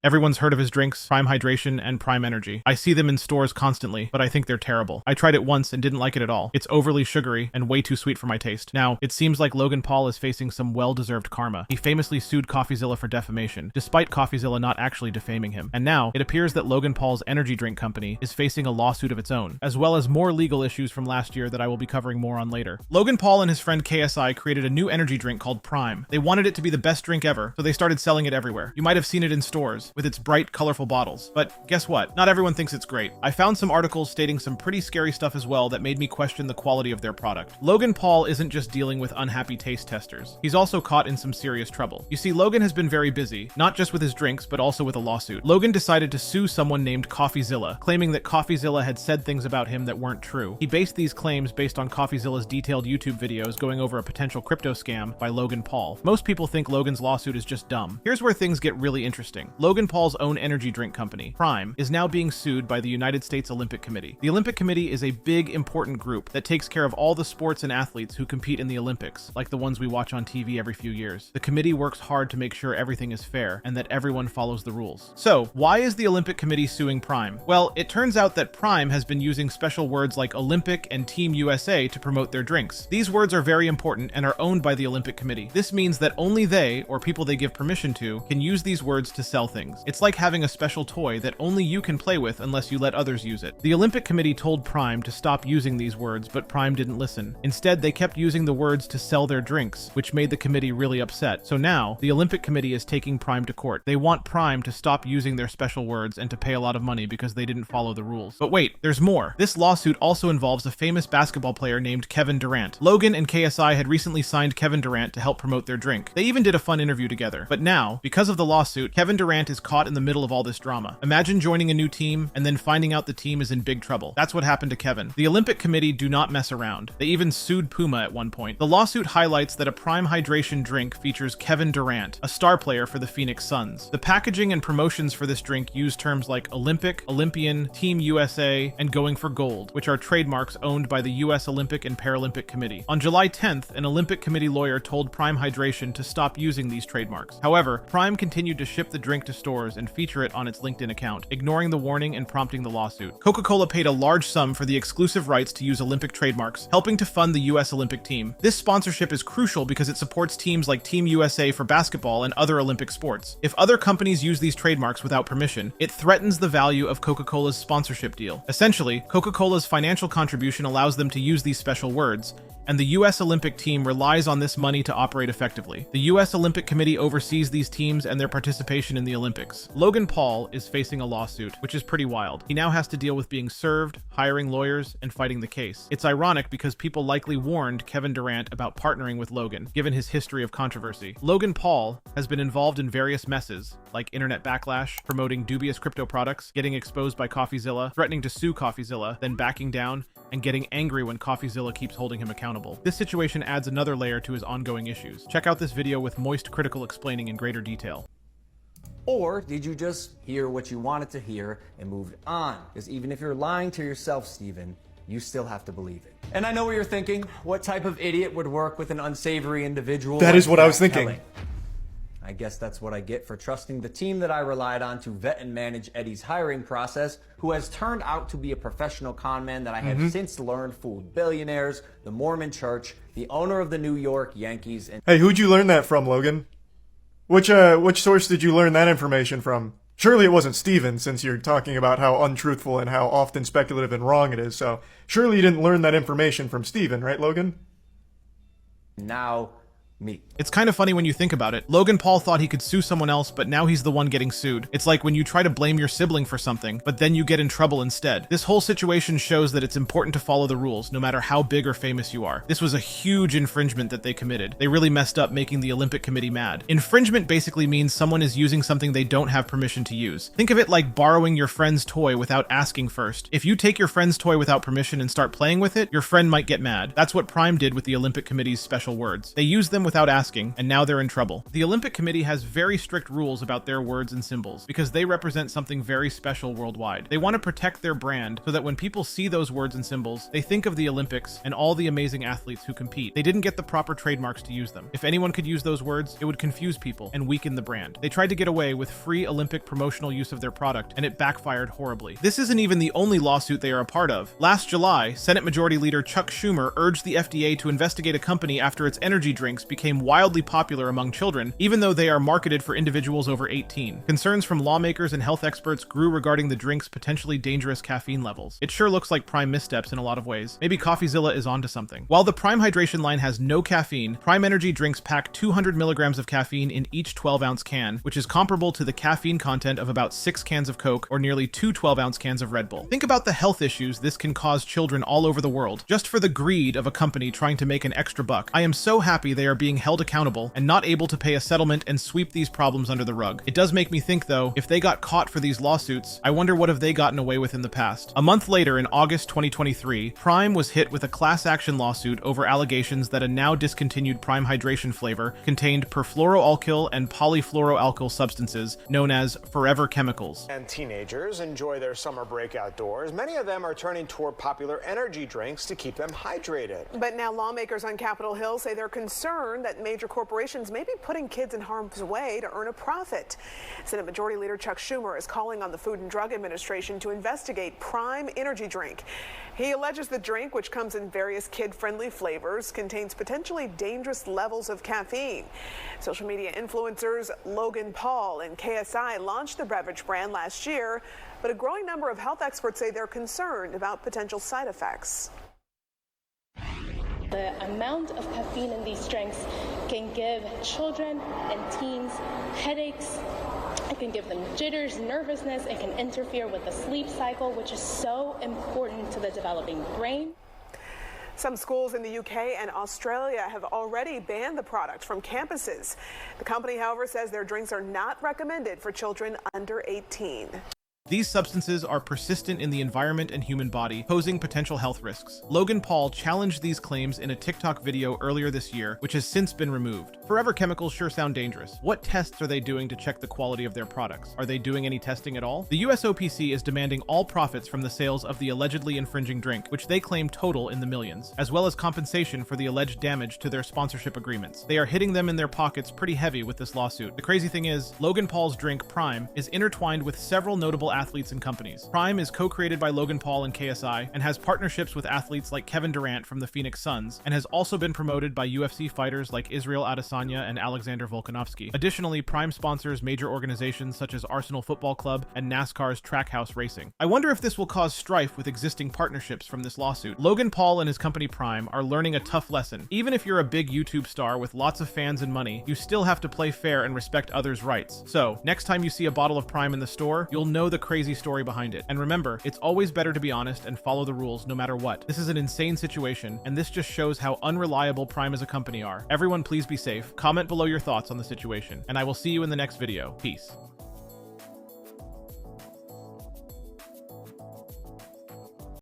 Everyone's heard of his drinks, Prime Hydration and Prime Energy. I see them in stores constantly, but I think they're terrible. I tried it once and didn't like it at all. It's overly sugary and way too sweet for my taste. Now, it seems like Logan Paul is facing some well-deserved karma. He famously sued CoffeeZilla for defamation, despite CoffeeZilla not actually defaming him. And now, it appears that Logan Paul's energy drink company is facing a lawsuit of its own, as well as more legal issues from last year that I will be covering more on later. Logan Paul and his friend KSI created a new energy drink called Prime. They wanted it to be the best drink ever, so they started selling it everywhere. You might have seen it in stores, with its bright, colorful bottles. But guess what? Not everyone thinks it's great. I found some articles stating some pretty scary stuff as well that made me question the quality of their product. Logan Paul isn't just dealing with unhappy taste testers. He's also caught in some serious trouble. You see, Logan has been very busy, not just with his drinks, but also with a lawsuit. Logan decided to sue someone named CoffeeZilla, claiming that CoffeeZilla had said things about him that weren't true. He based these claims based on CoffeeZilla's detailed YouTube videos going over a potential crypto scam by Logan Paul. Most people think Logan's lawsuit is just dumb. Here's where things get really interesting. Logan Paul's own energy drink company, Prime, is now being sued by the United States Olympic Committee. The Olympic Committee is a big, important group that takes care of all the sports and athletes who compete in the Olympics, like the ones we watch on TV every few years. The committee works hard to make sure everything is fair and that everyone follows the rules. So, why is the Olympic Committee suing Prime? Well, it turns out that Prime has been using special words like Olympic and Team USA to promote their drinks. These words are very important and are owned by the Olympic Committee. This means that only they, or people they give permission to, can use these words to sell things. It's like having a special toy that only you can play with unless you let others use it. The Olympic Committee told Prime to stop using these words, but Prime didn't listen. Instead, they kept using the words to sell their drinks, which made the committee really upset. So now, the Olympic Committee is taking Prime to court. They want Prime to stop using their special words and to pay a lot of money because they didn't follow the rules. But wait, there's more. This lawsuit also involves a famous basketball player named Kevin Durant. Logan and KSI had recently signed Kevin Durant to help promote their drink. They even did a fun interview together. But now, because of the lawsuit, Kevin Durant is caught in the middle of all this drama. Imagine joining a new team and then finding out the team is in big trouble. That's what happened to Kevin. The Olympic Committee do not mess around. They even sued Puma at one point. The lawsuit highlights that a Prime Hydration drink features Kevin Durant, a star player for the Phoenix Suns. The packaging and promotions for this drink use terms like Olympic, Olympian, Team USA, and Going for Gold, which are trademarks owned by the US Olympic and Paralympic Committee. On July 10th, an Olympic Committee lawyer told Prime Hydration to stop using these trademarks. However, Prime continued to ship the drink to stores and feature it on its LinkedIn account, ignoring the warning and prompting the lawsuit. Coca-Cola paid a large sum for the exclusive rights to use Olympic trademarks, helping to fund the US Olympic team. This sponsorship is crucial because it supports teams like Team USA for basketball and other Olympic sports. If other companies use these trademarks without permission, it threatens the value of Coca-Cola's sponsorship deal. Essentially, Coca-Cola's financial contribution allows them to use these special words, and the US Olympic team relies on this money to operate effectively. The US Olympic Committee oversees these teams and their participation in the Olympics. Logan Paul is facing a lawsuit, which is pretty wild. He now has to deal with being served, hiring lawyers, and fighting the case. It's ironic because people likely warned Kevin Durant about partnering with Logan, given his history of controversy. Logan Paul has been involved in various messes, like internet backlash, promoting dubious crypto products, getting exposed by CoffeeZilla, threatening to sue CoffeeZilla, then backing down, and getting angry when CoffeeZilla keeps holding him accountable. This situation adds another layer to his ongoing issues. Check out this video with Moist Critical explaining in greater detail. Or did you just hear what you wanted to hear and moved on? Because even if you're lying to yourself, Steven, you still have to believe it. And I know what you're thinking. What type of idiot would work with an unsavory individual? That is what I was thinking. Kelly? I guess that's what I get for trusting the team that I relied on to vet and manage Eddie's hiring process, who has turned out to be a professional con man that I have since learned fooled billionaires, the Mormon Church, the owner of the New York Yankees, and... Hey, who'd you learn that from, Logan? Which source did you learn that information from? Surely it wasn't Steven, since you're talking about how untruthful and how often speculative and wrong it is, so surely you didn't learn that information from Steven, right, Logan? now me. It's kind of funny when you think about it. Logan Paul thought he could sue someone else, but now he's the one getting sued. It's like when you try to blame your sibling for something, but then you get in trouble instead. This whole situation shows that it's important to follow the rules, no matter how big or famous you are. This was a huge infringement that they committed. They really messed up, making the Olympic Committee mad. Infringement basically means someone is using something they don't have permission to use. Think of it like borrowing your friend's toy without asking first. If you take your friend's toy without permission and start playing with it, your friend might get mad. That's what Prime did with the Olympic Committee's special words. They used them without asking asking, and now they're in trouble. The Olympic Committee has very strict rules about their words and symbols because they represent something very special worldwide. They want to protect their brand so that when people see those words and symbols, they think of the Olympics and all the amazing athletes who compete. They didn't get the proper trademarks to use them. If anyone could use those words, it would confuse people and weaken the brand. They tried to get away with free Olympic promotional use of their product, and it backfired horribly. This isn't even the only lawsuit they are a part of. Last July, Senate Majority Leader Chuck Schumer urged the FDA to investigate a company after its energy drinks became wildly popular among children, even though they are marketed for individuals over 18. Concerns from lawmakers and health experts grew regarding the drink's potentially dangerous caffeine levels. It sure looks like Prime missteps in a lot of ways. Maybe CoffeeZilla is onto something. While the Prime hydration line has no caffeine, Prime energy drinks pack 200 milligrams of caffeine in each 12-ounce can, which is comparable to the caffeine content of about 6 cans of Coke or nearly 2 12-ounce cans of Red Bull. Think about the health issues this can cause children all over the world, just for the greed of a company trying to make an extra buck. I am so happy they are being held accountable and not able to pay a settlement and sweep these problems under the rug. It does make me think, though, if they got caught for these lawsuits, I wonder what have they gotten away with in the past. A month later, in August 2023, Prime was hit with a class action lawsuit over allegations that a now discontinued Prime hydration flavor contained perfluoroalkyl and polyfluoroalkyl substances known as forever chemicals. And teenagers enjoy their summer break outdoors. Many of them are turning toward popular energy drinks to keep them hydrated. But now lawmakers on Capitol Hill say they're concerned that major corporations may be putting kids in harm's way to earn a profit. Senate Majority Leader Chuck Schumer is calling on the Food and Drug Administration to investigate Prime energy drink. He alleges the drink, which comes in various kid-friendly flavors, contains potentially dangerous levels of caffeine. Social media influencers Logan Paul and KSI launched the beverage brand last year, but a growing number of health experts say they're concerned about potential side effects. The amount of caffeine in these drinks can give children and teens headaches. It can give them jitters, nervousness. It can interfere with the sleep cycle, which is so important to the developing brain. Some schools in the UK and Australia have already banned the product from campuses. The company, however, says their drinks are not recommended for children under 18. These substances are persistent in the environment and human body, posing potential health risks. Logan Paul challenged these claims in a TikTok video earlier this year, which has since been removed. Forever chemicals sure sound dangerous. What tests are they doing to check the quality of their products? Are they doing any testing at all? The USOPC is demanding all profits from the sales of the allegedly infringing drink, which they claim total in the millions, as well as compensation for the alleged damage to their sponsorship agreements. They are hitting them in their pockets pretty heavy with this lawsuit. The crazy thing is, Logan Paul's drink, Prime, is intertwined with several notable athletes and companies. Prime is co-created by Logan Paul and KSI and has partnerships with athletes like Kevin Durant from the Phoenix Suns, and has also been promoted by UFC fighters like Israel Adesanya and Alexander Volkanovski. Additionally, Prime sponsors major organizations such as Arsenal Football Club and NASCAR's Trackhouse Racing. I wonder if this will cause strife with existing partnerships from this lawsuit. Logan Paul and his company Prime are learning a tough lesson. Even if you're a big YouTube star with lots of fans and money, you still have to play fair and respect others' rights. So, next time you see a bottle of Prime in the store, you'll know the crazy story behind it. And remember, it's always better to be honest and follow the rules no matter what. This is an insane situation, and this just shows how unreliable Prime as a company are. Everyone please be safe, comment below your thoughts on the situation, and I will see you in the next video. Peace.